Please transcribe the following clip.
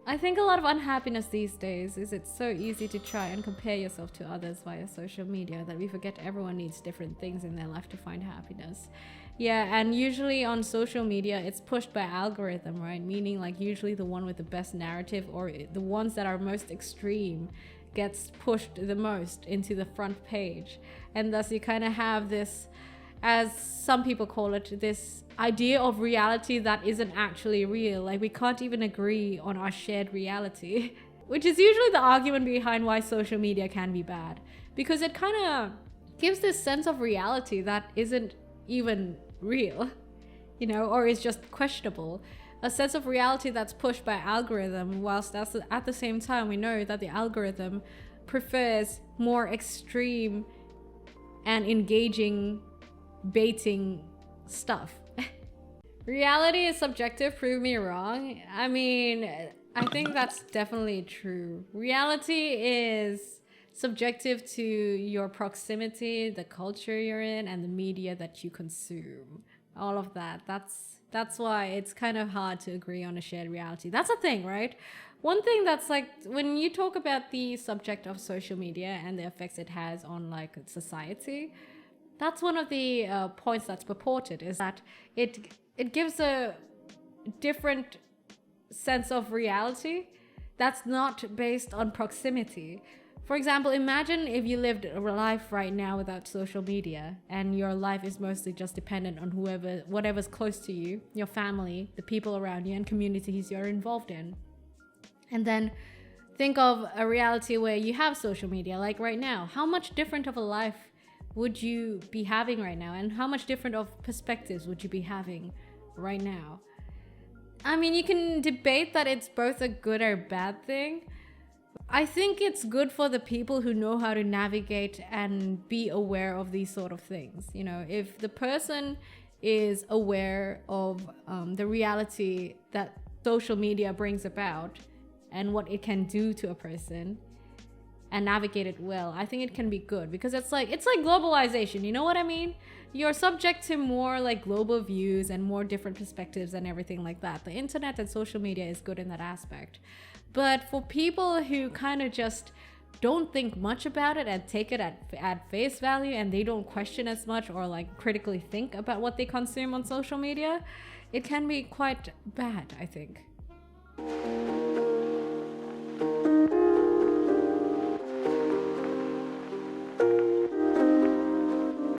I think a lot of unhappiness these days is it's so easy to try and compare yourself to others via social media that we forget everyone needs different things in their life to find happiness. Yeah, and usually on social media, it's pushed by algorithm, right? Meaning like usually the one with the best narrative or the ones that are most extreme gets pushed the most into the front page. And thus you kind of have this, as some people call it, this idea of reality that isn't actually real. Like we can't even agree on our shared reality, which is usually the argument behind why social media can be bad, because it kind of gives this sense of reality that isn't even real, you know, or is just questionable. A sense of reality that's pushed by algorithm, whilst that's at the same time we know that the algorithm prefers more extreme and engaging baiting stuff. Reality is subjective, prove me wrong. I mean, I think that's definitely true. Reality is subjective to your proximity, the culture you're in, and the media that you consume. All of that. That's why it's kind of hard to agree on a shared reality. That's a thing, right? One thing that's like, when you talk about the subject of social media and the effects it has on like society, that's one of the points that's purported, is that it gives a different sense of reality that's not based on proximity. For example, imagine if you lived a life right now without social media and your life is mostly just dependent on whatever's close to you, your family, the people around you, and communities you're involved in. And then think of a reality where you have social media, like right now. How much different of a life would you be having right now? And how much different of perspectives would you be having right now? I mean, you can debate that it's both a good or bad thing. I think it's good for the people who know how to navigate and be aware of these sort of things. You know, if the person is aware of the reality that social media brings about and what it can do to a person and navigate it well, I think it can be good, because it's like globalization, you know what I mean? You're subject to more like global views and more different perspectives and everything like that. The internet and social media is good in that aspect. But for people who kind of just don't think much about it and take it at face value, and they don't question as much or like critically think about what they consume on social media, it can be quite bad, I think.